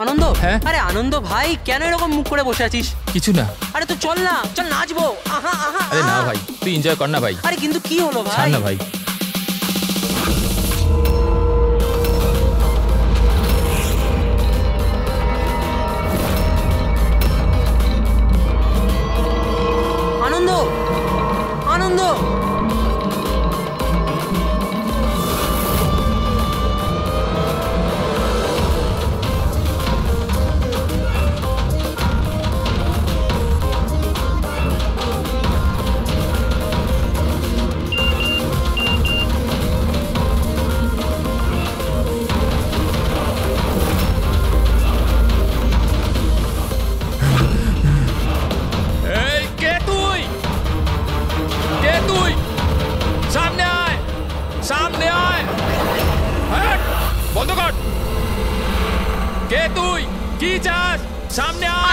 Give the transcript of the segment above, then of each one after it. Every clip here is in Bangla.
আনন্দ? হ্যাঁ? আরে আনন্দ ভাই, কেন এরকম মুখ করে বসে আছিস? কিছু না। আরে তো চল না, চল নাচবো। আহা আহা। আরে না ভাই, তুই এনজয় কর না ভাই। আরে কিন্তু কি হলো ভাই? ছাড় না ভাই। আনন্দ, আনন্দ।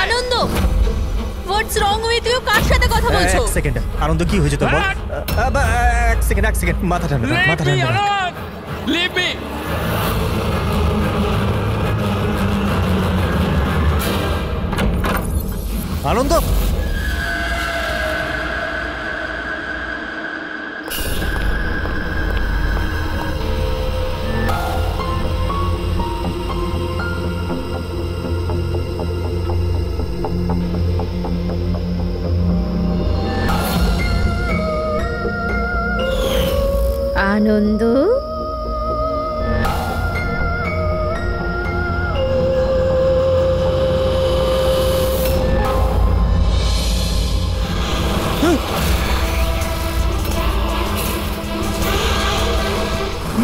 আনন্দ, হোয়াটস রং উইথ ইউ? কার সাথে কথা বলছো? এক সেকেন্ড, আনন্দ কি হয়েছে তোর? এক সেকেন্ড, মাথা ঠান্ডা, মাথা ঠান্ডা। Leave me. আনন্দ, আনন্দ,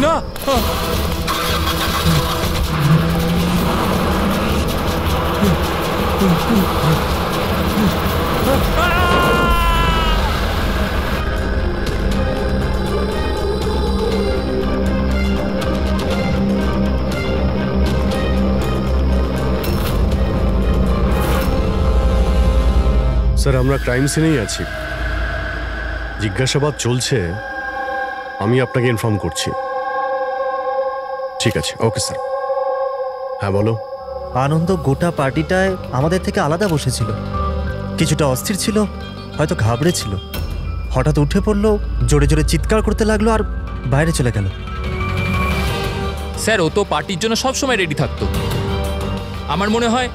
না। স্যার, আমরা ক্রাইম সিনেই আছি, জিজ্ঞাসাবাদ চলছে, আমি আপনাকে ইনফর্ম করছি। ঠিক আছে, ওকে স্যার। হ্যাঁ বলো। আনন্দ গোটা পার্টিটায় আমাদের থেকে আলাদা বসেছিল, কিছুটা অস্থির ছিল, হয়তো ঘাবড়ে ছিল। হঠাৎ উঠে পড়লো, জোরে জোরে চিৎকার করতে লাগলো আর বাইরে চলে গেল। স্যার, ও তো পার্টির জন্য সবসময় রেডি থাকতো। আমার মনে হয়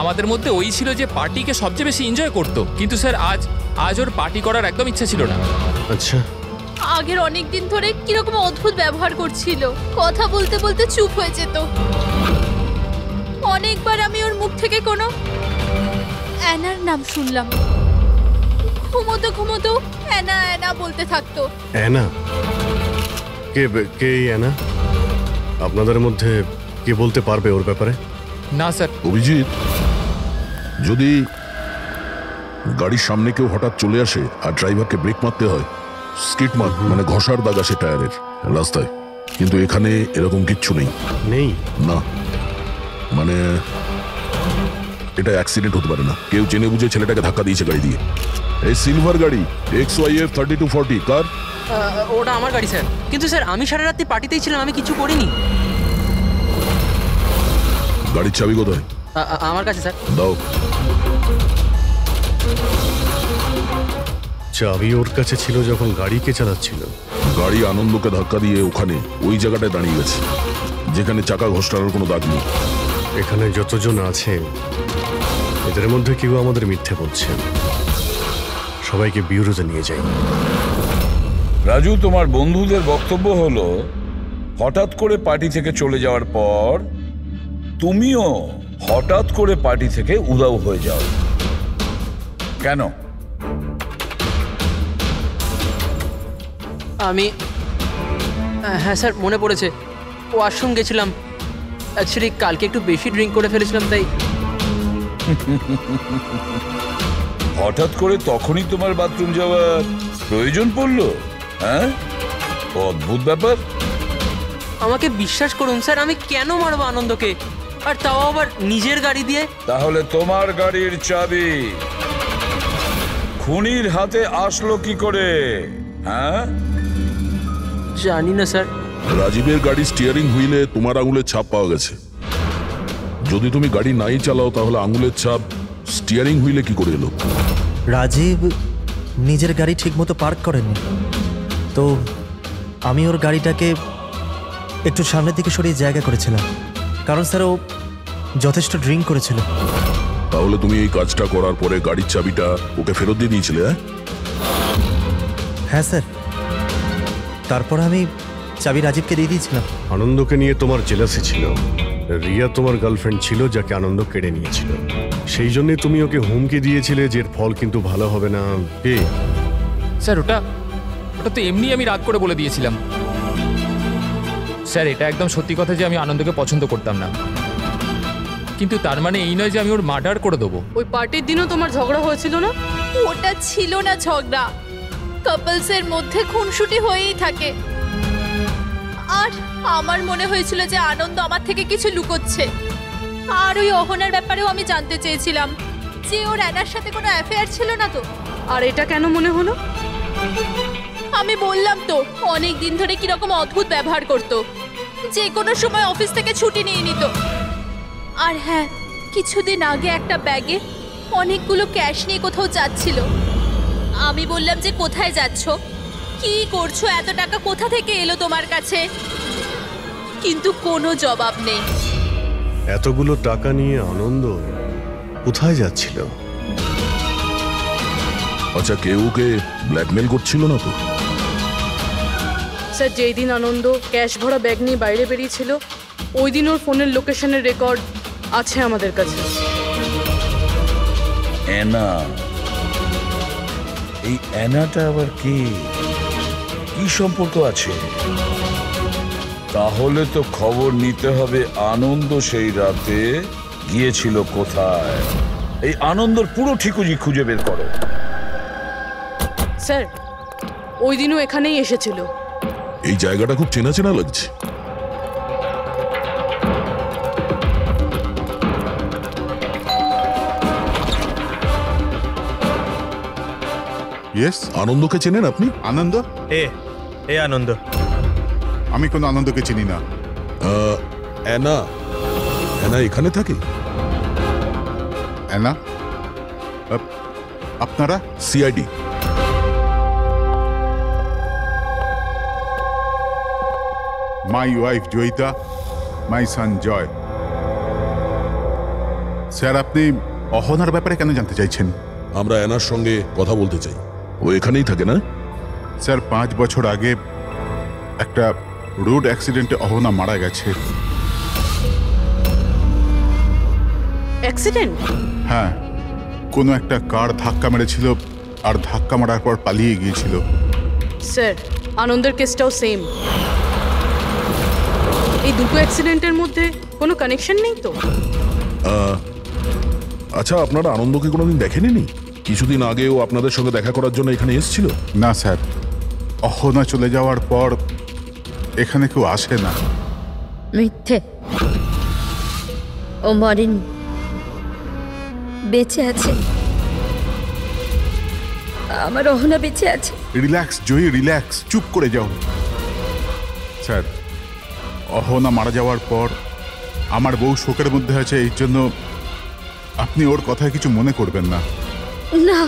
আমাদের মধ্যে ওই ছিল যে পার্টিকে সবচেয়ে বেশি এনজয় করতো, কিন্তু স্যার আজ ওর পার্টি করার একদম ইচ্ছা ছিল না। আচ্ছা, আগের অনেক দিন ধরে কিরকম অদ্ভুত ব্যবহার করছিল, কথা বলতে বলতে চুপ হয়ে যেত। অনেকবার আমি ওর মুখ থেকে কোনো অ্যানার নাম শুনলাম। ঘুমোতো ঘুমোতো অ্যানা অ্যানা বলতে থাকতো। অ্যানা? কে অ্যানা? আপনাদের মধ্যে কে বলতে পারবে ওর ব্যাপারে? না স্যার। অভিজিৎ, যদি গাড়ির সামনে কেউ হঠাৎ চলে আসে আর ড্রাইভারকে ব্রেক মারতে হয়, স্কিট মার্ক মানে ঘষার দাগ আসে টায়ারের রাস্তায়, কিন্তু এখানে এরকম কিচ্ছু নেই। নেই? না, মানে এটা অ্যাক্সিডেন্ট হতে পারে না। কেউ জেনে বুঝে ছেলেটাকে ধাক্কা দিয়েছে গাড়ি দিয়ে। এই সিলভার গাড়ি XYF 3240 কার? ওটা আমার গাড়ি স্যার। কিন্তু স্যার আমি সারা রাত্রি পার্টিতেই ছিলাম, আমি কিছু করিনি। গাড়ির চাবি কোথায়? আমার কাছে স্যার। দাও। চাবি ওর কাছে ছিল যখন গাড়িকে চালাচ্ছিল। গাড়ি আনন্দকে ধাক্কা দিয়ে ওখানে ওই জায়গাটায় দাঁড়িয়ে গেছে যেখানে চাকা ঘষটানোর কোনো দাগ নেই। এখানে যতজন আছে এদের মধ্যে কেউ আমাদের মিথ্যে বলছে। সবাইকে বিউরোতে নিয়ে যাই। রাজু, তোমার বন্ধুদের বক্তব্য হলো হঠাৎ করে পার্টি থেকে চলে যাওয়ার পর তুমিও হঠাৎ করে পার্টি থেকে উধাও হয়ে যাও। কেন? হ্যাঁ স্যার, মনে পড়েছে, ওয়াশরুম গেছিলাম। অ্যাকচুয়ালি কালকে একটু বেশি ড্রিঙ্ক করে ফেলেছিলাম, তাই। হঠাৎ করে তখনই তোমার বাথরুম যাওয়ার প্রয়োজন পড়লো? হ্যাঁ, অদ্ভুত ব্যাপার। আমাকে বিশ্বাস করুন স্যার, আমি কেন মারবো আনন্দকে, আর তাও আবার নিজের গাড়ি দিয়ে? তাহলে তোমার গাড়ির চাবি খুনির হাতে আসলো কি করে? হ্যাঁ, জানি না স্যার। রাজীবের গাড়ি স্টিয়ারিং হুইলে তোমার আঙুলের ছাপ পাওয়া গেছে। যদি তুমি গাড়ি নাই চালাও তাহলে আঙুলের ছাপ স্টিয়ারিং হুইলে কি করে এলো? রাজীব নিজের গাড়ি ঠিকমতো পার্ক করেননি, তো আমি ওর গাড়িটাকে একটু সামনের দিকে সরিয়ে জায়গা করেছিলাম, কারণ স্যার ও যথেষ্ট ড্রিঙ্ক করেছিল। তাহলে তুমি এই কাজটা করার পরে গাড়ির চাবিটা ওকে ফেরত দিয়ে দিয়েছিলে? হ্যাঁ স্যার, তারপর আমি চাবি রাজীবকে দিয়ে দিয়েছিলাম। আনন্দকে নিয়ে তোমার জেলাসি ছিল। রিয়া তোমার গার্লফ্রেন্ড ছিল যাকে আনন্দ কেড়ে নিয়েছিল, সেই জন্যই তুমি ওকে হুমকি দিয়েছিলে যে এর ফল কিন্তু ভালো হবে না। কে? স্যার ওটা তো এমনি আমি রাগ করে বলে দিয়েছিলাম। স্যার এটা একদম সত্যি কথা যে আমি আনন্দকে পছন্দ করতাম না, কিন্তু তার মানে এই নয় যে আমি ওর মার্ডার করে দেবো। ওই পার্টির দিনও তোমার ঝগড়া হয়েছিল না? ওটা ছিল না ঝগড়া, কাপলসের মধ্যে খুনসুটি হয়েই থাকে। আর আমার মনে হয়েছিল যে আনন্দ আমার থেকে কিছু লুকোচ্ছে। আর ওই অহনার ব্যাপারেও আমি জানতে চেয়েছিলাম যে ওর অ্যানার সাথে কোনো অ্যাফেয়ার ছিল না তো। আর এটা কেন মনে হলো? আমি বললাম তো, অনেক দিন ধরে কিরকম অদ্ভুত ব্যবহার করতো, যে কোনো সময় অফিস থেকে ছুটি নিয়ে নিত। আর হ্যাঁ, কিছুদিন আগে একটা ব্যাগে অনেকগুলো ক্যাশ নিয়ে কোথাও যাচ্ছিল। আমি বললাম যে কোথায় যাচ্ছ, কি করছো, এত টাকা কোথা থেকে এলো তোমার কাছে? কিন্তু কোনো জবাব নেই। এতগুলো টাকা নিয়ে আনন্দ কোথায় যাচ্ছিল? আচ্ছা, কেউ ওকে ব্ল্যাকমেল করছিল না তো? স্যার, যেই দিন আনন্দ ক্যাশ ভরা ব্যাগ নিয়ে বাইরে বেরিয়েছিল, ওই দিন ওর ফোনের লোকেশনের রেকর্ড আছে আমাদের কাছে। অ্যানা, এই অ্যানাটা আবার কি সম্পর্ক আছে? তাহলে তো খবর নিতে হবে আনন্দ সেই রাতে গিয়েছিল কোথায়। এই আনন্দর পুরো ঠিকুজি খুঁজে বের করো। স্যার, ওই দিনও এখানেই এসেছিল। এই জায়গাটা খুব চেনা চেনা লাগছে। ইয়েস, আনন্দকে চেনেন আপনি? আনন্দ? এ আনন্দ। আমি কোনো আনন্দকে চিনি না। অ্যানা এখানে থাকে? অ্যানা? আপনারা? CID. My wife Joyita, my son Joy. Sir, আপনি অহনার ব্যাপারে কেন জানতে চাইছেন? আমরা অ্যানার সঙ্গে কথা বলতে চাই। ও এখানেই থাকে না? স্যার, 5 বছর আগে একটা রোড অ্যাক্সিডেন্টে অহনা মারা গেছে। অ্যাক্সিডেন্ট? হ্যাঁ, কোনো একটা কার ধাক্কা মেরেছিল আর ধাক্কা মারার পর পালিয়ে গিয়েছিল। স্যার, আনন্দের কেসটাও সেম। এই দুটো অ্যাক্সিডেন্টের মধ্যে কোনো কানেকশন নেই তো? আচ্ছা, আপনারা আনন্দকে কোনোদিন দেখেননি? কিছুদিন আগেও আপনাদের সঙ্গে দেখা করার জন্য এখানে এসেছিল? না স্যার, অহনা চলে যাওয়ার পর এখানে কেউ আসে না। মিথ্যে, ও মরেনি, বেঁচে আছে। আমার অহনা বেঁচে আছে। রিল্যাক্স জয়ী, রিল্যাক্স, চুপ করে যাও। স্যার, অহনা মারা যাওয়ার পর আমার বউ শোকের মধ্যে আছে, এই জন্য আপনি ওর কথায় কিছু মনে করবেন না। না,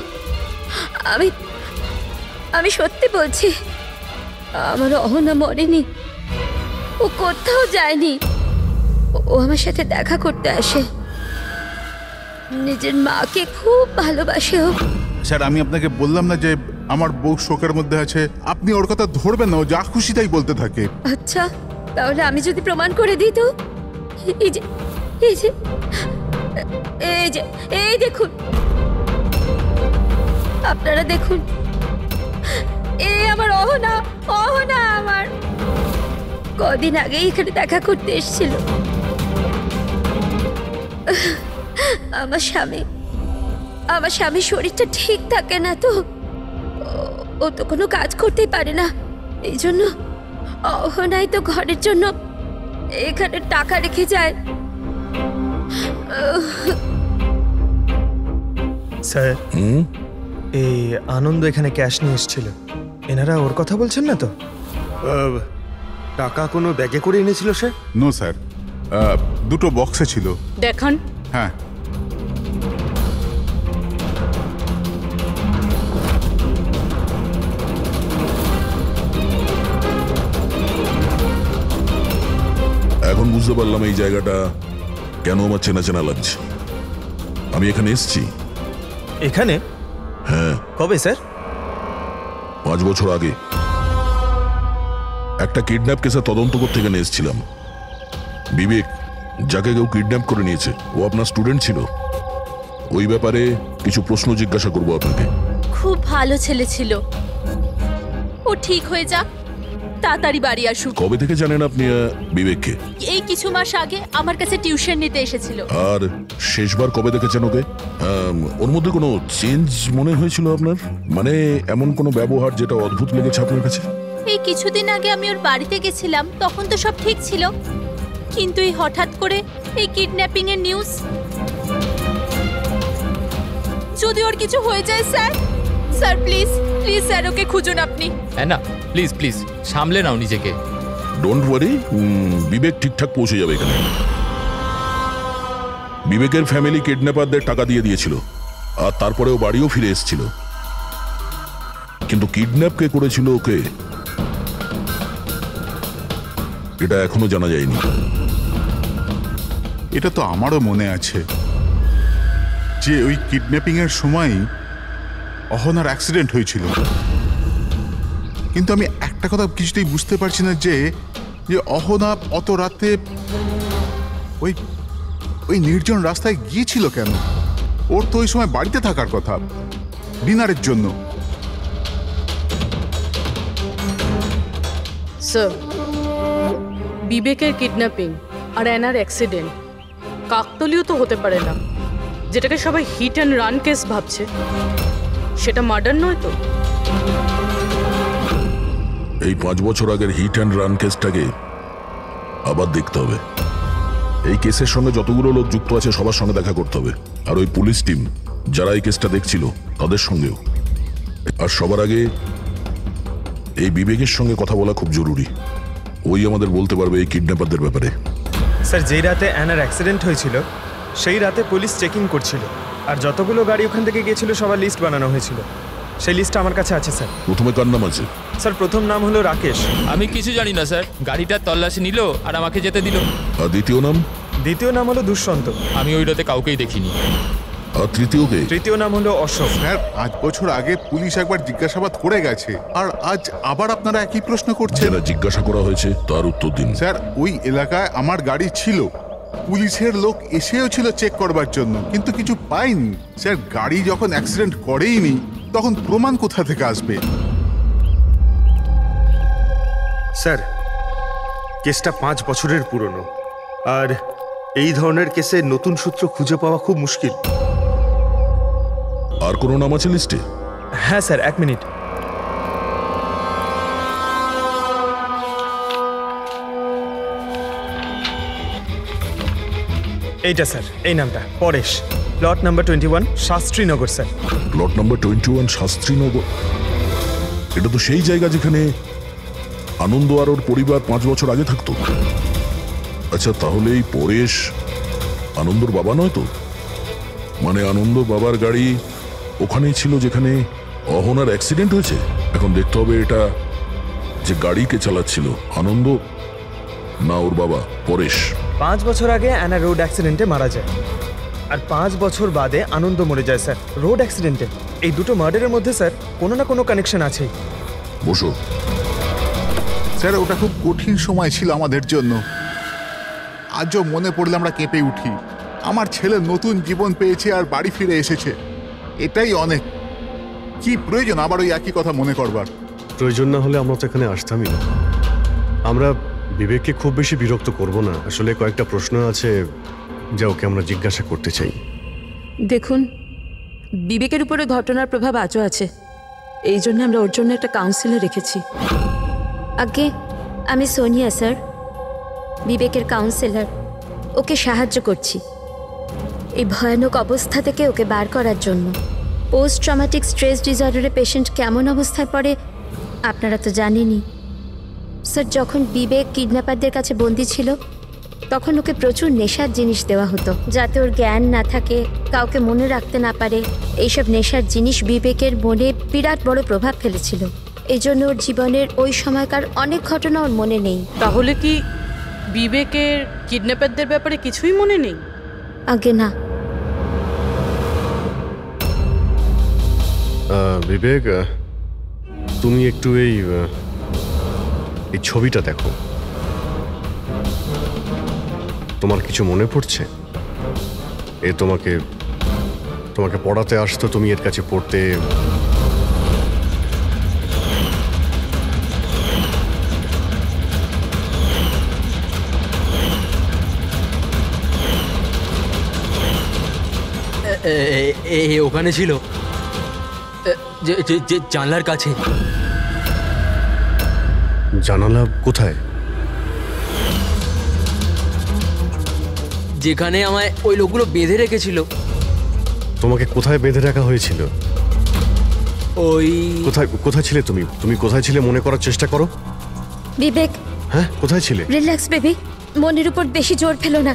আমি সত্যি বলছি, আমার অহনা মরেনি, ও কোথাও যায়নি। ও আমার সাথে দেখা করতে আসে, নিজের মাকে খুব ভালোবাসে ও। স্যার, আমি আপনাকে বললাম না যে আমার বউ শোকের মধ্যে আছে? আপনি ওর কথা ধরবেন না, ও যা খুশি তাই বলতে থাকে। আচ্ছা, তাহলে আমি যদি প্রমাণ করে দিই তো? এই যে এই যে এই যে এই দেখুন, আপনারা দেখুন, এই আমার অহনা, অহনা আমার কদিন আগে এখানে দেখা করতে এসেছিল। আমার স্বামীর শরীরটা ঠিক থাকে না তো, ও তো কোনো কাজ করতেই পারে না, এই জন্য অহনাই তো ঘরের জন্য এখানে টাকা রেখে যায়। স্যার, এই আনন্দ এখানে ক্যাশ নিয়ে এসেছিল, এনারা ওর কথা বলছেন না তো? টাকা কোনো ব্যাগে করে এনেছিল সে? নো স্যার, দুটো বক্সে ছিল। দেখান। হ্যাঁ, এখন বুঝতে পারলাম এই জায়গাটা কেন আমার চেনা চেনা লাগছে। আমি এখানে এসেছি। এখানে? হ্যাঁ। কবে স্যার? 5 বছর আগে একটা কিডন্যাপ কেসে তদন্ত করতে এখানে এসেছিলাম। বিবেক, যাকে কেউ কিডন্যাপ করে নিয়েছে, ও আপনার স্টুডেন্ট ছিল। ওই ব্যাপারে কিছু প্রশ্ন জিজ্ঞাসা করবো আপনাকে। খুব ভালো ছেলে ছিল, ও ঠিক হয়ে যাক, তাড়াতাড়ি বাড়ি আসুক। কবে থেকে জানেন আপনি বিবেককে? এই কিছু মাস আগে আমার কাছে টিউশন নিতে এসেছিল। আর শেষবার কবে দেখেছেন ওকে? ওর মধ্যে কোনো চেঞ্জ মনে হয়েছিল আপনার? মানে এমন কোনো ব্যবহার যেটা অদ্ভুত লেগেছে আপনার কাছে? এই কিছুদিন আগে আমি ওর বাড়িতে গেছিলাম, তখন তো সব ঠিক ছিল, কিন্তু এই হঠাৎ করে এই কিডন্যাপিং এর নিউজ। যদি ওর কিছু হয়ে যায় sir, sir please please sir okay খুঁজুন আপনি। হ্যাঁ না, প্লিজ প্লিজ সামলে নাও নিজেকে। ডোন্ট ওয়ারি, বিবেক ঠিকঠাক পৌঁছে যাবে এখানে। বিবেকের ফ্যামিলি কিডন্যাপারদের টাকা দিয়ে দিয়েছিল, আর তারপরেও বাড়িও ফিরে এসেছিল। কিন্তু কিডন্যাপ কে করেছিল ওকে, এটা এখনো জানা যায়নি। এটা তো আমারও মনে আছে যে ওই কিডন্যাপিং এর সময় অহনার অ্যাক্সিডেন্ট হয়েছিল, কিন্তু আমি একটা কথা কিছুতেই বুঝতে পারছি না যে অহনা অত রাতে ওই ওই নির্জন রাস্তায় গিয়েছিল কেন? ওর তো ওই সময় বাড়িতে থাকার কথা, ডিনারের জন্য। স্যার, বিবেকের কিডন্যাপিং আর অ্যানার অ্যাক্সিডেন্ট কাকতালীয় তো হতে পারে না। যেটাকে সবাই হিট অ্যান্ড রান কেস ভাবছে, সেটা মার্ডার নয় তো? এই 5 বছর আগের হিট অ্যান্ড রান কেসটাকে আবার দেখতে হবে। এই কেসের সঙ্গে যতগুলো লোক যুক্ত আছে সবার সঙ্গে দেখা করতে হবে, আর ওই পুলিশ টিম যারা এই কেসটা দেখছিল তাদের সঙ্গেও। আর সবার আগে এই বিবেকের সঙ্গে কথা বলা খুব জরুরি। ওই আমাদের বলতে পারবে এই কিডন্যাপারদের ব্যাপারে। স্যার, যেই রাতে অ্যানার অ্যাক্সিডেন্ট হয়েছিল সেই রাতে পুলিশ চেকিং করছিল, আর যতগুলো গাড়ি ওখান থেকে গিয়েছিল সবার লিস্ট বানানো হয়েছিল। সেই লিস্টটা আমার কাছে আছে স্যার। প্রথমে কার নাম আছে? স্যার, প্রথম নাম হলো রাকেশ। আমি কিছু জানি না স্যার, গাড়িটার তল্লাশি নিল আর আমাকে যেতে দিল। আর দ্বিতীয় নাম? দ্বিতীয় নাম হলো দুষ্যন্ত। আমি ওই রাতে কাউকেই দেখিনি। আর তৃতীয় কে? তৃতীয় নাম হলো অশোক। স্যার, 5 বছর আগে পুলিশ একবার জিজ্ঞাসাবাদ করে গেছে, আর আজ আবার আপনারা একই প্রশ্ন করছেন। যারা জিজ্ঞাসা করা হয়েছে তার উত্তর দিন। স্যার, ওই এলাকায় আমার গাড়ি ছিল, পুলিশের লোক এসেও ছিল চেক করবার জন্য, কিন্তু কিছু পাইনি। স্যার, গাড়ি যখন অ্যাক্সিডেন্ট করেইনি তখন প্রমাণ কোথা থেকে আসবে? স্যার, কেসটা 5 বছরের পুরনো, আর এই ধরনের কেসে নতুন সূত্র খুঁজে পাওয়া খুব মুশকিল। আর কোনো নাম আছে লিস্টে? হ্যাঁ স্যার, 1 মিনিট। এইটা স্যার, এই নামটা Paresh, plot number 21, Shastrinagar sir. Plot number 21, Shastrinagar. এটা তো সেই জায়গা যেখানে আনন্দ আর ওর পরিবার 5 বছর আগে থাকতো। আচ্ছা, তাহলে এই পরেশ আনন্দর বাবা নয় তো? মানে আনন্দ বাবার গাড়ি ওখানেই ছিল যেখানে অহনার অ্যাক্সিডেন্ট হয়েছে। এখন দেখতে হবে এটা যে গাড়িকে চালাচ্ছিল, আনন্দ না ওর বাবা পরেশ। 5 বছর আগে অ্যানা রোড অ্যাক্সিডেন্টে মারা যায়, আর 5 বছর বাদে আনন্দ মরে যায় স্যার রোড অ্যাক্সিডেন্টে। এই দুটো মার্ডারের মধ্যে স্যার কোনো না কোনো কানেকশন আছেই। বসো। স্যার, ওটা খুব কঠিন সময় ছিল আমাদের জন্য। আজও মনে পড়লে আমরা কেঁপে উঠি। আমার ছেলে নতুন জীবন পেয়েছে আর বাড়ি ফিরে এসেছে, এটাই অনেক। কি প্রয়োজন আবার ওই একই কথা মনে করবার? প্রয়োজন না হলে আমরা তো এখানে আসতামই না। আমরা বিবেককে খুব বেশি বিরক্ত করব না। আসলে কয়েকটা প্রশ্ন আছে যা ওকে আমরা জিজ্ঞাসা করতে চাই। দেখুন, বিবেকের উপরে ঘটনার প্রভাব আজও আছে, এই জন্য আমরা ওর জন্য একটা কাউন্সিলর রেখেছি। আগে আমি সোনিয়া স্যার, বিবেকের কাউন্সিলর। ওকে সাহায্য করছি এই ভয়ানক অবস্থা থেকে ওকে বার করার জন্য। পোস্ট ট্রমাটিক স্ট্রেস ডিসঅর্ডারের পেশেন্ট কেমন অবস্থায় পড়ে আপনারা তো জানেনই। স্যার, যখন বিবেক কিডন্যাপারদের কাছে বন্দি ছিল তখন ওকে প্রচুর নেশার জিনিস দেওয়া হতো যাতে ওর জ্ঞান না থাকে, কাউকে মনে রাখতে না পারে। এইসব নেশার জিনিস বিবেকের মনে বিরাট বড় প্রভাব ফেলেছিল। এই জন্য ওর জীবনের ওই সময়কার অনেক ঘটনা ওর মনে নেই। তাহলে কি বিবেকের কিডন্যাপারদের ব্যাপারে কিছুই মনে নেই? আগে না। বিবেক, তুমি একটু এই ছবিটা দেখো। তোমার কিছু মনে পড়ছে? এ তোমাকে পড়াতে আসতো, তুমি এর কাছে পড়তে। ওখানে ছিল, জানলার কাছে। জানালা কোথায়? যেখানে আমায় ওই লোকগুলো বেঁধে রেখেছিল। তোমাকে কোথায় বেঁধে রাখা হয়েছিল? ওই কোথায় ছিলে তুমি? তুমি কোথায় ছিলে মনে করার চেষ্টা করো। বিবেক, হ্যাঁ, কোথায় ছিলে? রিল্যাক্স বেবি, মনের উপর বেশি জোর ফেলো না।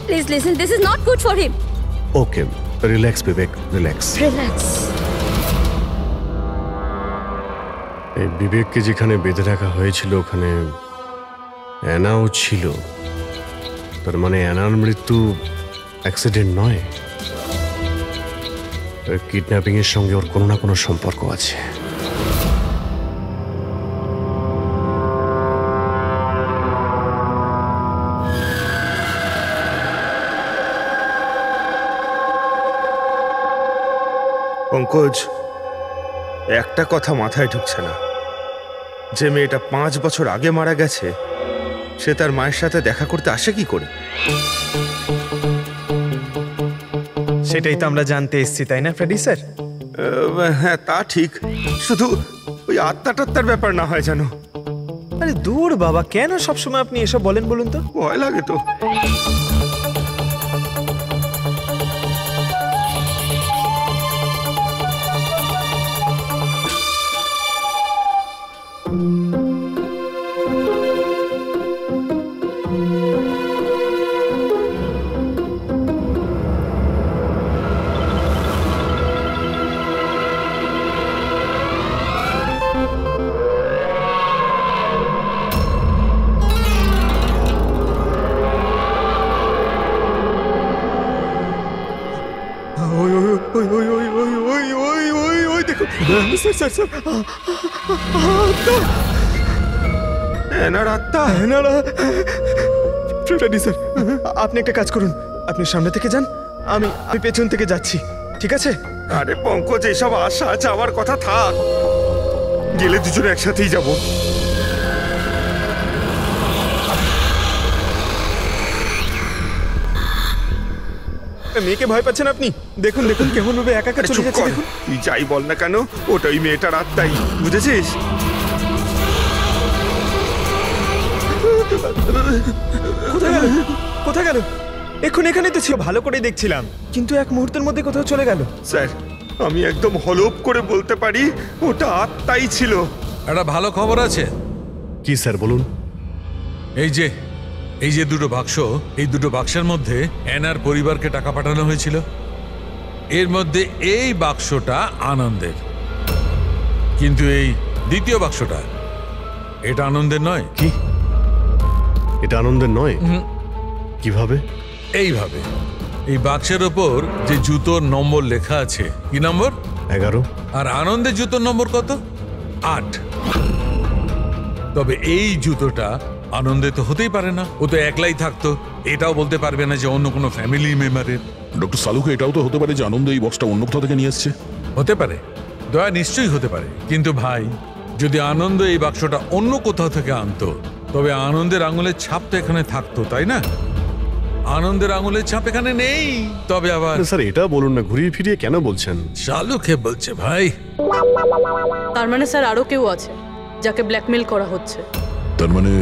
Please listen, this is not good for him. Okay, relax Bibek, relax. Relax. এই বিবেককে যেখানে বেঁধে রাখা হয়েছিল ওখানে অ্যানাও ছিল। তার মানে অ্যানার মৃত্যু অ্যাক্সিডেন্ট নয়, কিডন্যাপিং এর সঙ্গে ওর কোনো না কোনো সম্পর্ক আছে। পঙ্কজ, একটা কথা মাথায় ঢুকছে না, যে মেয়েটা 5 বছর আগে মারা গেছে সে তার মায়ের সাথে দেখা করতে আসে কি করে? সেটাই তো আমরা জানতে এসেছি, তাই না ফ্রেডি স্যার? হ্যাঁ, তা ঠিক, শুধু ওই আত্মাটাত্মার ব্যাপার না হয় জানো। আরে দূর বাবা, কেন সবসময় আপনি এসব বলেন বলুন তো? ভয় লাগে তো। আপনি একটা কাজ করুন, আপনি সামনে থেকে যান, আমি পেছন থেকে যাচ্ছি, ঠিক আছে? আরে পঙ্কজ, এসব আশা যাওয়ার কথা থাক, গেলে দুজনে একসাথেই যাব। মেয়েকে ভয় পাচ্ছেন আপনি? দেখুন দেখুন কেমন ভাবে একা একা চলে যাচ্ছে। দেখুন, তুই যাই বল না কেন, ওটা ওই মেয়েটার আত্মাই, বুঝেছিস? কোথায় গেল? কোথায় গেল? এখানেই তো ছিল, ভালো করে দেখছিলাম, কিন্তু এক মুহূর্তের মধ্যে কোথাও চলে গেল। স্যার, আমি একদম হলপ করে বলতে পারি ওটা আত্মাই ছিল। একটা ভালো খবর আছে। কি স্যার, বলুন। এই যে দুটো বাক্স, এই দুটো বাক্সের মধ্যে অ্যানার পরিবারকে টাকা পাঠানো হয়েছিল। এর মধ্যে এই বাক্সটা আনন্দের, কিন্তু এই দ্বিতীয় বাক্সটা এটা আনন্দের নয়। কি? এটা আনন্দের নয়? কিভাবে? এইভাবে, এই বাক্সের ওপর যে জুতোর নম্বর লেখা আছে, কি নম্বর? 11। আর আনন্দের জুতোর নম্বর কত? 8। তবে এই জুতোটা আনন্দে তো হতেই পারে না, ও তো একলাই থাকতো, এটাও বলতে পারবে না যে অন্য কোনো ফ্যামিলি মেম্বারের। ডক্টর সালুকে এটাও তো হতে পারে যে আনন্দ এই বক্সটা অন্য কোথাও থেকে নিয়ে এসছে। হতে পারে, দয়া নিশ্চয়ই হতে পারে, কিন্তু ভাই, যদি আনন্দ এই বাক্সটা অন্য কোথাও থেকে আনতো তবে আনন্দের আঙুলের ছাপ তো এখানে থাকতো, তাই না? আনন্দের আঙুলের ছাপ এখানে নেই। তবে আবার স্যার, এটা বলুন না, ঘুরিয়ে ফিরিয়ে কেন বলছেন? শালুকে বলছে ভাই। তার মানে স্যার আরো কেউ আছে যাকে ব্ল্যাকমেল করা হচ্ছে। তার মানে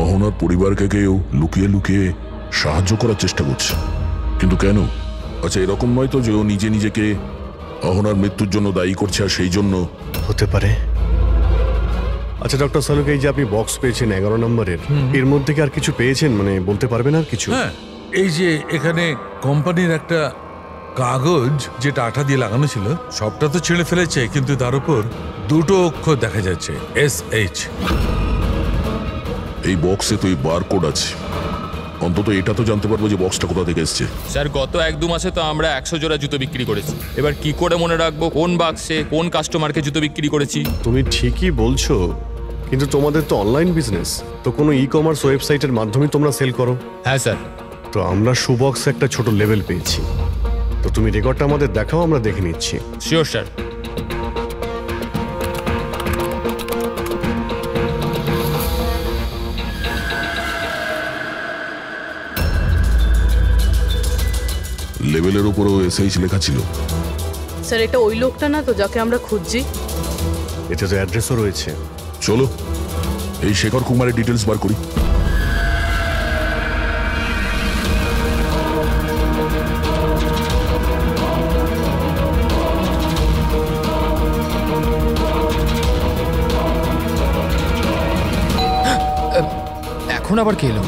অহনার পরিবারকে কেউ লুকিয়ে লুকিয়ে সাহায্য করার চেষ্টা করছে, কিন্তু কেন? আচ্ছা, এরকম নয় তো যে ও নিজে নিজেকে অহনার মৃত্যুর জন্য দায়ী করছে আর সেই জন্য? হতে পারে। আচ্ছা ডক্টর সালুক, এই যে আপনি বক্স পেয়েছেন 11 নম্বরের, এর মধ্যে কি আর কিছু পেয়েছেন? মানে বলতে পারবেন আর কিছু? হ্যাঁ, এই যে এখানে কোম্পানির একটা কাগজ যেটা আঠা দিয়ে লাগানো ছিল, সবটা তো ছিঁড়ে ফেলেছে, কিন্তু তার উপর দুটো অক্ষর দেখা যাচ্ছে, SH। এই বক্সে তো এই বারকোড আছে, অন্তত এটা তো জানতে পারবো যে বক্সটা কোথা থেকে এসছে। স্যার গত 1-2 মাসে তো আমরা 100 জোড়া জুতো বিক্রি করেছি। এবার কি করে মনে রাখবো কোন বাক্সে কোন কাস্টমারকে জুতো বিক্রি করেছি? তুমি ঠিকই বলছো, কিন্তু তোমাদের তো অনলাইন বিজনেস, তো কোনো ই কমার্স ওয়েবসাইটের মাধ্যমে তোমরা সেল করো। হ্যাঁ স্যার। তো আমরা শুবক্সে একটা ছোট লেভেল পেয়েছি, তো তুমি রেকর্ডটা আমাদের দেখাও, আমরা দেখে নিচ্ছি। Sure sir. লেভেলের উপরেও SH লেখা ছিল। স্যার এটা ওই লোকটা না তো যাকে আমরা খুঁজছি? এতে তো অ্যাড্রেসও রয়েছে। চলো এই শেখর কুমারের ডিটেলস বার করি। এখন আবার কে এলো?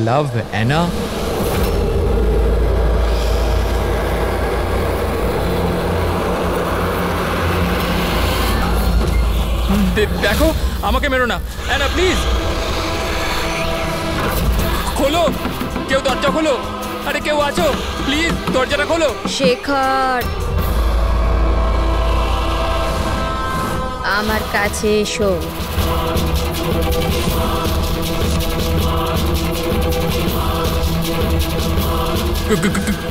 Love Anna? দেখো, আমাকে মেরো না অ্যানা, প্লিজ খোলো, কেউ দরজা খোলো। আরে কেউ আছো, প্লিজ দরজাটা খোলো। শেখর, আমার কাছে এসো।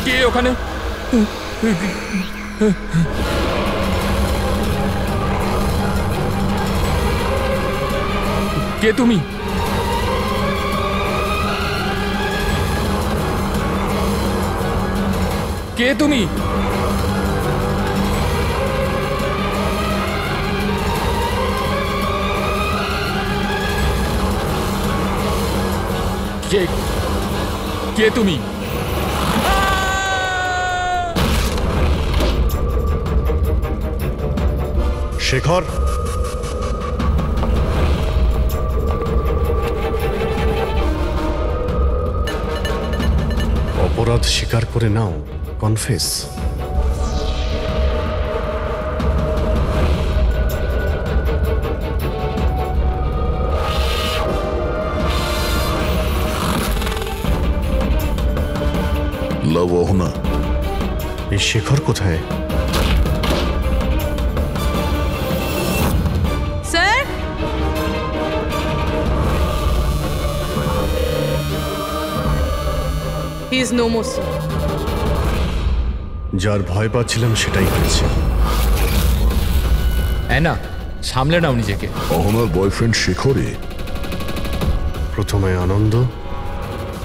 কে ওখানে? কে তুমি? কে তুমি? কে তুমি? শেখর, অপরাধ স্বীকার করে নাও, কনফেস। লাভ অহনা, এই শেখর কোথায়? Sir, he is no more sir. যার ভয় পাচ্ছিলাম সেটাই হয়েছে। অ্যানা, সামলে নাও নিজেকে। অহনার বয়ফ্রেন্ড শেখরে? প্রথমে আনন্দ,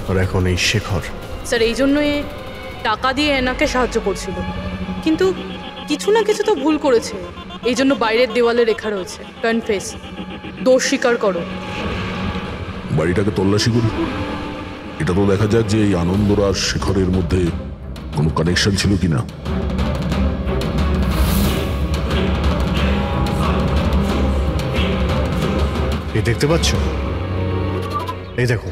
আর এখন এই শেখর। স্যার এই জন্য এ টাকা দিয়ে এনাকে সাহায্য করছিল, কিন্তু কিছু না কিছু তো ভুল করেছে। এই জন্য বাইরের দেওয়ালে লেখা রয়েছে কনফেস, দোষ স্বীকার করো। বাড়িটাকে তল্লাশি করি, এটা তো দেখা যাক যে এই আনন্দরা আর শেখরের মধ্যে কোনো কানেকশন ছিল কিনা। এই দেখতে পাচ্ছ? এই দেখো,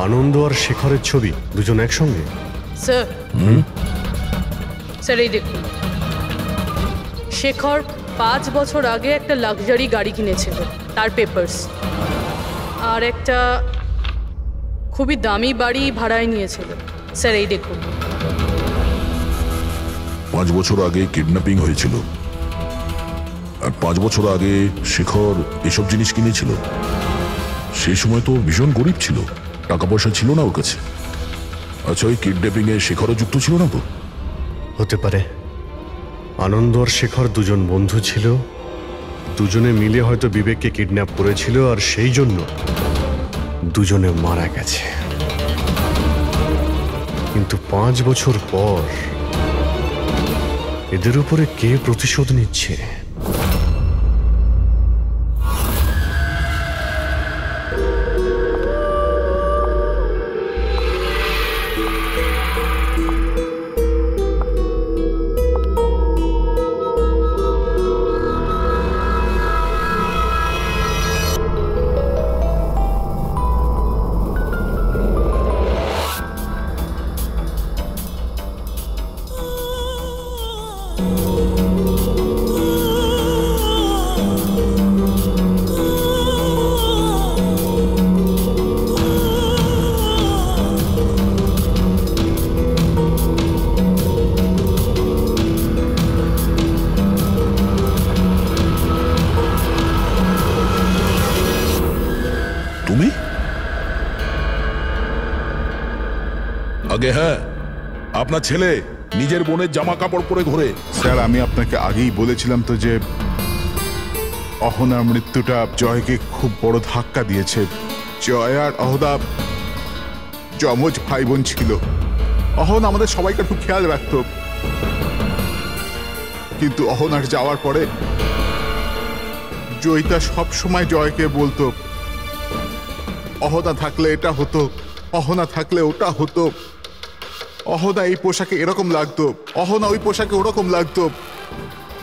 আনন্দ আর শেখরের ছবি, দুজন একসঙ্গে। স্যার, স্যার এই দেখুন, শেখর 5 বছর আগে একটা লাক্সারি গাড়ি কিনেছিল, তার পেপারস। আর একটা খুবই দামি বাড়ি ভাড়ায় নিয়েছিল। স্যার এই দেখুন। 5 বছর আগে কিডন্যাপিং হয়েছিল, আর 5 বছর আগে শেখর এসব জিনিস কিনেছিল। সেই সময় তো ভীষণ গরিব ছিল, টাকা পয়সা ছিল না ওর কাছে। আচ্ছা, ওই কিডন্যাপিং এ শেখরও যুক্ত ছিল না তো? হতে পারে। আনন্দ আর শেখর দুজন বন্ধু ছিল, দুজনে মিলে হয়তো বিবেককে কিডন্যাপ করেছিল, আর সেই জন্য দুজনে মারা গেছে। কিন্তু 5 বছর পর এদের উপরে কে প্রতিশোধ নিচ্ছে? তুমি আগে? হ্যাঁ, আপনার ছেলে নিজের বোনের জামা কাপড় পরে ঘোরে। স্যার, আমি আপনাকে আগেই বলেছিলাম তো যে অহনার মৃত্যুটা জয়কে খুব বড় ধাক্কা দিয়েছে। জয় আর অহনা যমজ ভাই বোন ছিল। অহন আমাদের সবাইকে খুব খেয়াল রাখত, কিন্তু অহনার যাওয়ার পরে জয়িতা সব সময় জয়কে বলতো, অহনা থাকলে এটা হতো, অহনা থাকলে ওটা হতো, অহনা এই পোশাকে এরকম লাগতো, অহনা ওই পোশাকে ওরকম লাগতো।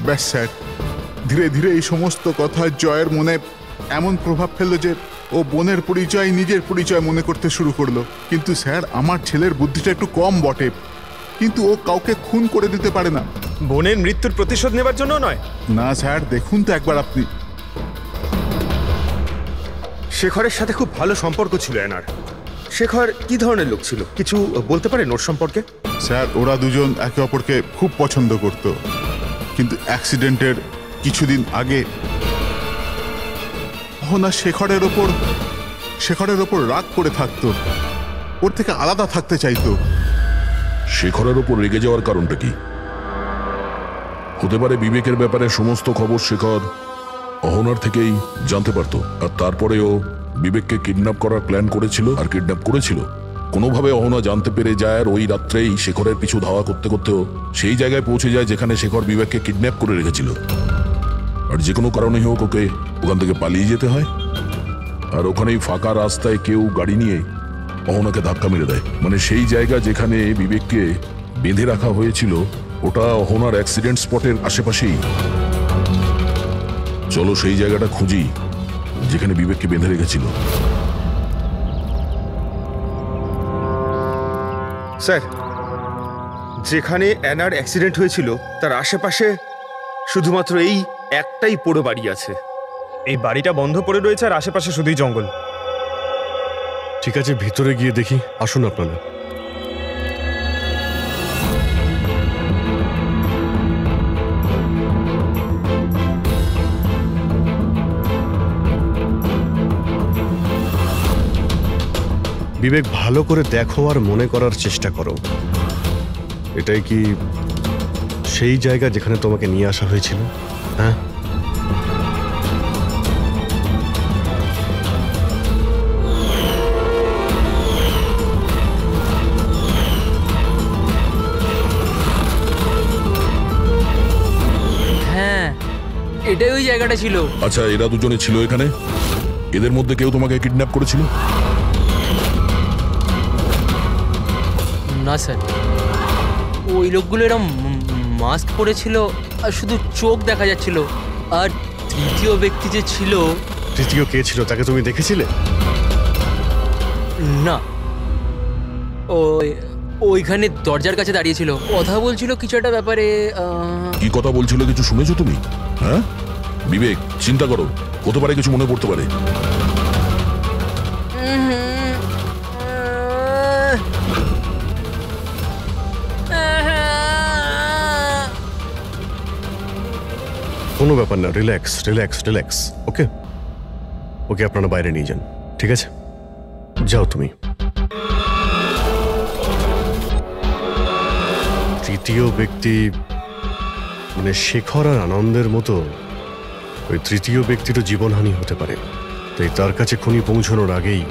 ব্যাস স্যার, ধীরে ধীরে এই সমস্ত কথা জয়ের মনে এমন প্রভাব ফেললো যে ও বোনের পরিচয় নিজের পরিচয় মনে করতে শুরু করলো। কিন্তু স্যার, আমার ছেলের বুদ্ধিটা একটু কম বটে, কিন্তু ও কাউকে খুন করে দিতে পারে না। বোনের মৃত্যুর প্রতিশোধ নেবার জন্য নয়। না স্যার, দেখুন তো একবার আপনি। শেখরের সাথে খুব ভালো সম্পর্ক ছিল এনার। শেখর কি ধরনের লোক ছিল, কিছু বলতে পারেন ওর সম্পর্কে? স্যার, ওরা দুজন একে অপরকে খুব পছন্দ করত, কিন্তু অ্যাক্সিডেন্টের কিছুদিন আগে অহনা শেখরের ওপর রাগ করে থাকতো, ওর থেকে আলাদা থাকতে চাইতো। শেখরের ওপর রেগে যাওয়ার কারণটা কি? হতে পারে বিবেকের ব্যাপারে সমস্ত খবর শেখর অহনার থেকেই জানতে পারতো, আর তারপরেও বিবেককে কিডন্যাপ করার প্ল্যান করেছিল আর কিডন্যাপ করেছিল। কোনোভাবে অহনা জানতে পেরে যায়, আর ওই রাত্রেই শেখরের পিছু ধাওয়া করতে করতেও সেই জায়গায় পৌঁছে যায় যেখানে শেখর বিবেককে কিডন্যাপ করে রেখেছিল। আর যে কোনো কারণেই হোক ওকে ওখান থেকে পালিয়ে যেতে হয়, আর ওখানেই ফাঁকা রাস্তায় কেউ গাড়ি নিয়ে অহনাকে ধাক্কা মেরে দেয়। মানে সেই জায়গা যেখানে বিবেককে বেঁধে রাখা হয়েছিল ওটা অহনার অ্যাক্সিডেন্ট স্পটের আশেপাশেই। চলো সেই জায়গাটা খুঁজি যেখানে বিবেককে বেঁধে রেখেছিল। স্যার, যেখানে অ্যানার অ্যাক্সিডেন্ট হয়েছিল তার আশেপাশে শুধুমাত্র এই একটাই পোড়ো বাড়ি আছে। এই বাড়িটা বন্ধ পড়ে রয়েছে আর আশেপাশে শুধুই জঙ্গল। ঠিক আছে, ভিতরে গিয়ে দেখি। আসুন আপনারা। বিবেক, ভালো করে দেখো আর মনে করার চেষ্টা করো, এটাই কি সেই জায়গা যেখানে তোমাকে নিয়ে আসা হয়েছিল? হ্যাঁ, হ্যাঁ, এটাই ওই জায়গাটা ছিল। আচ্ছা, এরা দুজনে ছিল এখানে? এদের মধ্যে কেউ তোমাকে কিডন্যাপ করেছিল? না স্যার, ওই লোকগুলো এরম মাস্ক পরেছিল আর শুধু চোখ দেখা যাচ্ছিল। আর তৃতীয় ব্যক্তি যে ছিল। তৃতীয় কে ছিল তাকে তুমি দেখেছিলে? না, ওই ওইখানে দরজার কাছে দাঁড়িয়েছিল, কথা বলছিল কিছু একটা ব্যাপারে। কি কথা বলছিল কিছু শুনেছো তুমি? হ্যাঁ বিবেক, চিন্তা করো, হতে পারে কিছু মনে পড়তে পারে। কোনো ব্যাপার না, রিল্যাক্স রিল্যাক্স রিল্যাক্স। ওকে ওকে, আপনারা বাইরে নিয়ে যান, ঠিক আছে? যাও তুমি। তৃতীয় ব্যক্তি মানে শেখর আর আনন্দের মতো ওই তৃতীয় ব্যক্তিরও জীবনহানি হতে পারে, তাই তার কাছে খুনি পৌঁছানোর আগেই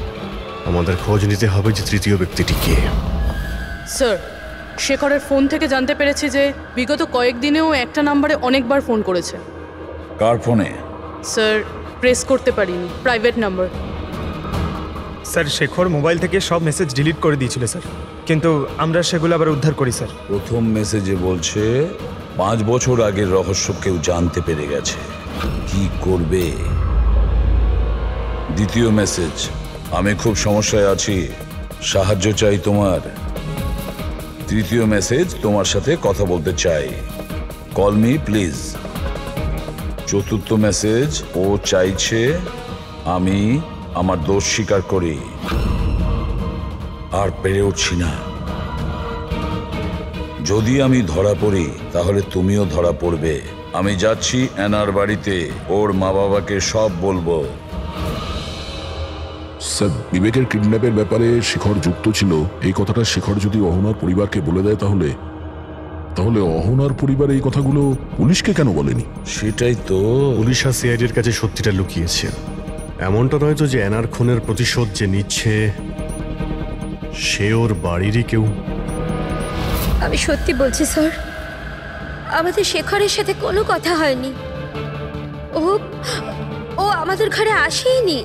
আমাদের খোঁজ নিতে হবে যে তৃতীয় ব্যক্তিটি কে। স্যার, শেখরের ফোন থেকে জানতে পেরেছি যে বিগত কয়েকদিনেও একটা নাম্বারে অনেকবার ফোন করেছে। কার ফোনে? স্যার, প্রেস করতে পারিনি, private number. Sir, Shekhar mobile থেকে সব মেসেজ ডিলিট করে দিয়েছিল স্যার, কিন্তু আমরা সেগুলো আবার উদ্ধার করি স্যার। প্রথম মেসেজে বলছে 5 বছর আগের রহস্য কেউ জানতে পেরে গেছে, কি করবে? দ্বিতীয় মেসেজ, আমি খুব সমস্যায় আছি, সাহায্য চাই তোমার। তৃতীয় মেসেজ, তোমার সাথে কথা বলতে চাই, কল মি প্লিজ। চতুর্থ মেসেজ, ও চাইছে আমি আমার দোষ স্বীকার করি, আর পেরে উঠছি না। যদি আমি ধরা পড়ি তাহলে তুমিও ধরা পড়বে। আমি যাচ্ছি অ্যানার বাড়িতে, ওর মা বাবাকে সব বলবো। স্যার, বিবেকের কিডন্যাপের ব্যাপারে শেখর যুক্ত ছিল, এই কথাটা শেখর যদি অহনার পরিবারকে বলে দেয় তাহলে তাহলে অহনার পরিবার এই কথাগুলো পুলিশকে কেন বলেনি? সেটাই তো, পুলিশ আর সিআইডির কাছে সত্যিটা লুকিয়েছে। এমনটা নয় তো যে অ্যানার খুনের প্রতিশোধ যে নিচ্ছে সে ওর বাড়িরই কেউ। আমি সত্যি বলছি স্যার, আমাদের শেখরের সাথে কোনো কথা হয়নি। ও ও আমাদের ঘরে আসেইনি।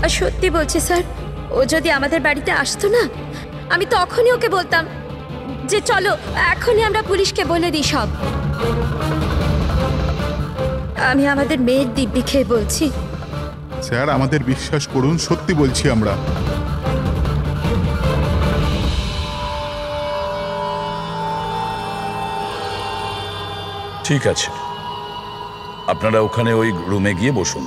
আর সত্যি বলছি স্যার, ও যদি আমাদের বাড়িতে আসতো না, আমি তখনই ওকে বলতাম যে চলো এখনই আমরা পুলিশকে বলে দিই সব। আমি আমাদের মেয়ের দিব্যি খেয়ে বলছি। স্যার, আমাদের বিশ্বাস করুন, সত্যি বলছি আমরা। ঠিক আছে, আপনারা ওখানে ওই রুমে গিয়ে বসুন।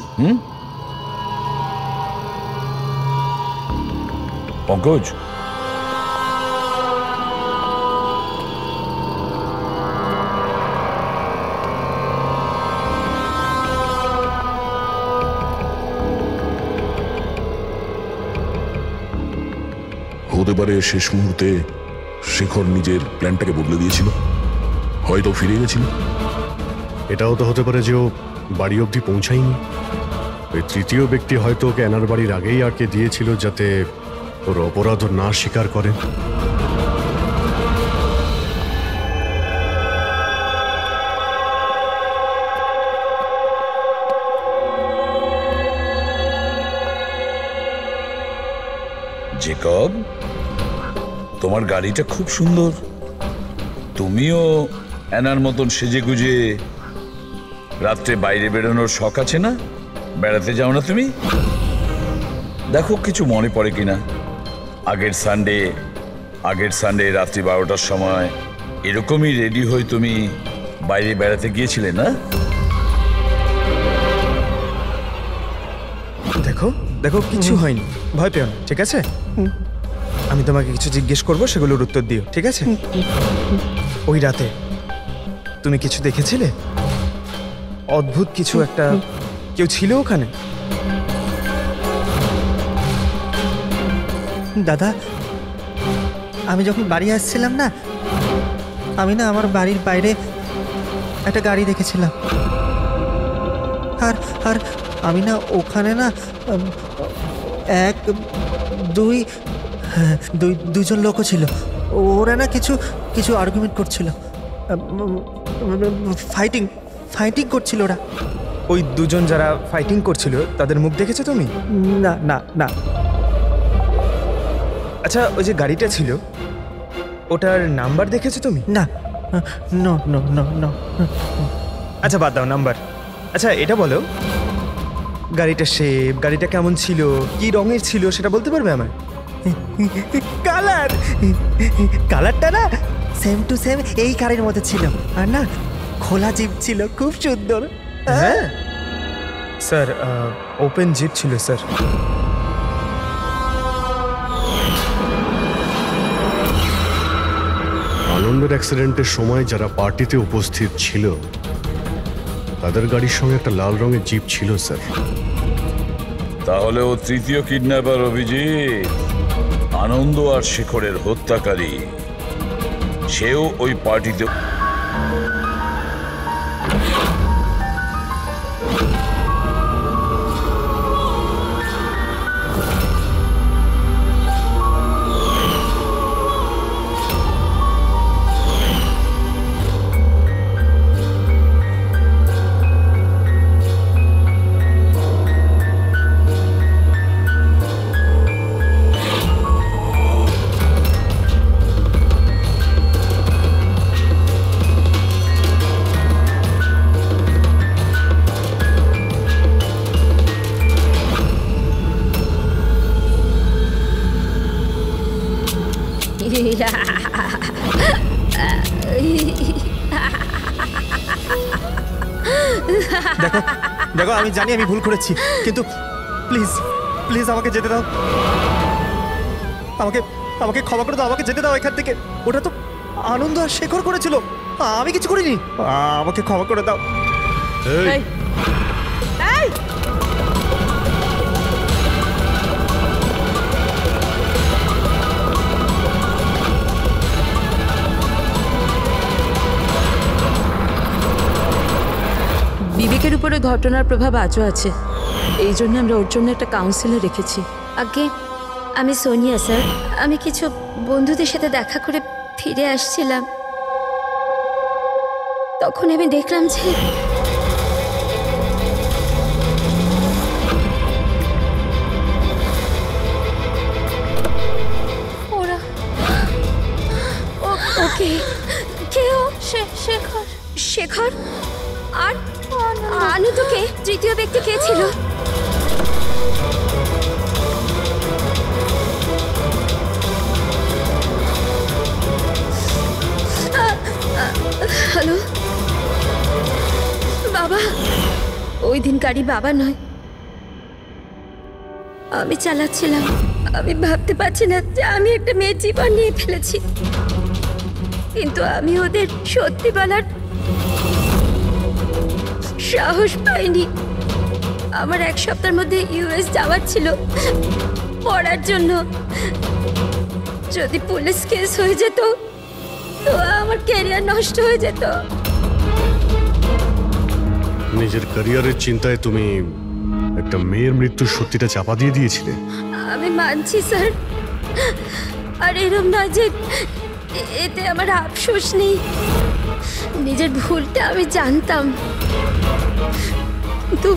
পঙ্কজ, হতে পারে শেষ মুহূর্তে শেখর নিজের প্ল্যানটাকে বদলে দিয়েছিল, হয়তো ফিরে গেছিল। এটাও তো হতে পারে যে ও বাড়ি অবধি পৌঁছায়নি। ওই তৃতীয় ব্যক্তি হয়তো ওকে অ্যানার বাড়ির আগেই আটকে দিয়েছিল যাতে ওর অপরাধ না স্বীকার করে। জেকব, তোমার গাড়িটা খুব সুন্দর। তুমিও অ্যানার মতন সেজে গুজে রাত্রে বাইরে বেরোনোর শখ আছে না? বেড়াতে যাও না তুমি? দেখো কিছু মনে পড়ে কিনা। আগের সানডে রাত্রি 12টার সময় এরকমই রেডি হয়ে তুমি বাইরে বেড়াতে গিয়েছিলে না? দেখো দেখো, কিছু হয়নি, ভয় পেও না, ঠিক আছে? আমি তোমাকে কিছু জিজ্ঞেস করবো, সেগুলোর উত্তর দিও, ঠিক আছে? ওই রাতে তুমি কিছু দেখেছিলে? অদ্ভুত কিছু একটা, কেউ ছিল ওখানে? দাদা, আমি যখন বাড়ি আসছিলাম না, আমি না আমার বাড়ির বাইরে একটা গাড়ি দেখেছিলাম। আর আর আমি না ওখানে না দুজন লোকও ছিল। ওরা না কিছু কিছু আর্গুমেন্ট করছিল, ফাইটিং করছিল ওরা। ওই দুজন যারা ফাইটিং করছিল তাদের মুখ দেখেছো তুমি? না না না। আচ্ছা, ওই যে গাড়িটা ছিল ওটার নাম্বার দেখেছো তুমি? না, নো নো নো নো। আচ্ছা বাদ দাও নাম্বার। আচ্ছা এটা বলো, গাড়িটা শেপ, গাড়িটা কেমন ছিল, কি রঙের ছিল, সেটা বলতে পারবে আমায়? কালার কালারটা না সেম টু সেম এই কারের মধ্যে ছিল, আর না খোলা জিপ ছিল, খুব সুন্দর। হ্যাঁ স্যার, ওপেন জিপ ছিল স্যার। আনন্দের অ্যাক্সিডেন্টের সময় যারা পার্টিতে উপস্থিত ছিল তাদের গাড়ির সঙ্গে একটা লাল রঙের জিপ ছিল স্যার। তাহলে ও তৃতীয় কিডন্যাপার অভিজিৎ, আনন্দ আর শেখরের হত্যাকারী। সেও ওই পার্টিতে। দেখো দেখো, আমি জানি আমি ভুল করেছি, কিন্তু প্লিজ প্লিজ আমাকে যেতে দাও, আমাকে আমাকে ক্ষমা করে দাও, আমাকে যেতে দাও এখান থেকে। ওটা তো আনন্দ আর শেখর করেছিল, আমি কিছু করিনি, আমাকে ক্ষমা করে দাও। এই, এই! বিবেকের উপরে ঘটনার প্রভাব আজও আছে, এই জন্য আমরা ওর জন্য একটা কাউন্সিলর রেখেছি। আগে আমি সোনিয়া স্যার, আমি কিছু বন্ধুদের সাথে দেখা করে ফিরে আসছিলাম, তখন আমি দেখলাম যে ওরা ওকে কে ও? শেখর। শেখর আর আনন্দকে তৃতীয় ব্যক্তি কে ছিল? হ্যালো বাবা, ওই দিন গাড়ি বাবা নয়, আমি চালাচ্ছিলাম। আমি ভাবতে পারছি না যে আমি একটা মেয়ের জীবন নিয়ে ফেলেছি, কিন্তু আমি ওদের সত্যি বলার সাহস পাইনি। আমার এক সপ্তাহের মধ্যে ইউএস যাওয়ার ছিল পড়ার জন্য। যদি পুলিশ কেস হয়ে যেত তো আমার ক্যারিয়ার নষ্ট হয়ে যেত। নিজের ক্যারিয়ারের চিন্তায় তুমি একটা মেয়ের মৃত্যুর সত্যিটা চাপা দিয়ে দিয়েছিলে। আমি মানছি স্যার, আর এরম নয় যে এতে আমার আফসোস নেই। নিজের ভুলটা আমি জানতাম, কিন্তু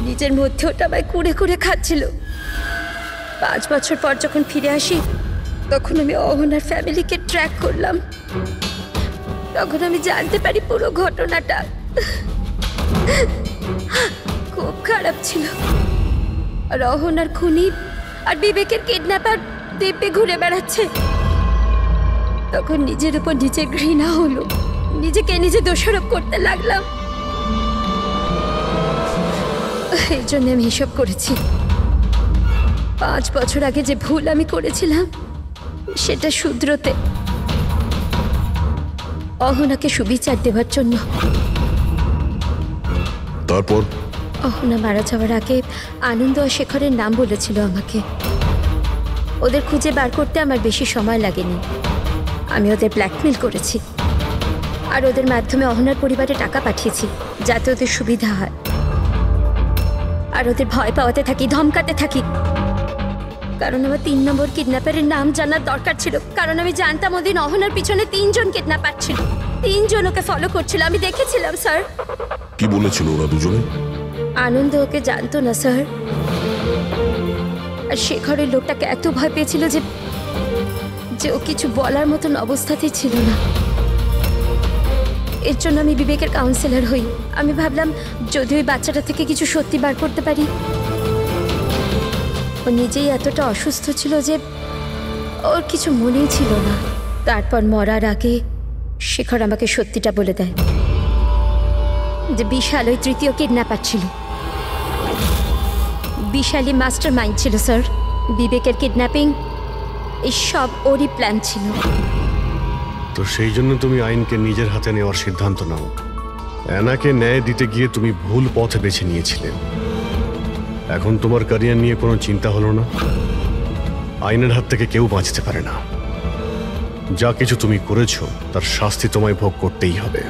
নিজের মধ্যে ওটা আমায় কুড়ে কুড়ে খাচ্ছিল। 5 বছর পর যখন ফিরে আসি তখন আমি অহনার ফ্যামিলিকে ট্র্যাক করলাম। তখন আমি জানতে পারি পুরো ঘটনাটা। খুব খারাপ ছিল। আর অহনার খুনি আর বিবেকের কিডন্যাপার দিব্যে ঘুরে বেড়াচ্ছে। তখন নিজের উপর নিজে ঘৃণা হলো, নিজেকে নিজে দোষারোপ করতে লাগলাম। এই জন্য আমি এসব করেছি। 5 বছর আগে যে ভুল আমি করেছিলাম সেটা শুধরোতে, অহনাকে সুবিচার দেওয়ার জন্য। তারপর অহনা মারা যাওয়ার আগে আনন্দ আর শেখরের নাম বলেছিল আমাকে। ওদের খুঁজে বার করতে আমার বেশি সময় লাগেনি। আমি ওদের ব্ল্যাকমেল করেছি, আর ওদের মাধ্যমে অহনার পরিবারে টাকা পাঠিয়েছি যাতে ওদের সুবিধা হয়। আর ওদের ভয় পাওয়াতে থাকি, ধমকাতে থাকি, কারণ আমার 3 নম্বর কিডন্যাপারের নাম জানার দরকার ছিল। কারণ আমি জানতাম ওদিন অহনার পিছনে 3 জন কিডন্যাপার ছিল, 3 জন ওকে ফলো করছিল। আমি দেখেছিলাম স্যার। কি বলেছিল ওরা দুজনে? আনন্দ ওকে জানতো না স্যার, আর শেখরের লোকটাকে এত ভয় পেয়েছিল যে ও কিছু বলার মতন অবস্থাতেই ছিল না। এর জন্য আমি বিবেকের কাউন্সিলর হই। আমি ভাবলাম যদি ওই বাচ্চাটা থেকে কিছু সত্যি বার করতে পারি ও নিজেই এতটা অসুস্থ ছিল যে ওর কিছু মনেই ছিল না। তারপর মরার আগে শেখর আমাকে সত্যিটা বলে দেয় যে বিশাল ওই তৃতীয় কিডন্যাপার ছিল। বিশালই মাস্টার মাইন্ড ছিল স্যার। বিবেকের কিডন্যাপিং এই সব ওরই প্ল্যান ছিল। তো সেই জন্য তুমি আইনকে নিজের হাতে নেওয়ার সিদ্ধান্ত নাও। অ্যানাকে ন্যায় দিতে গিয়ে তুমি ভুল পথ বেছে নিয়েছিলে। এখন তোমার ক্যারিয়ার নিয়ে কোনো চিন্তা হলো না। আইনের হাত থেকে কেউ বাঁচতে পারে না। যা কিছু তুমি করেছো তার শাস্তি তোমায় ভোগ করতেই হবে।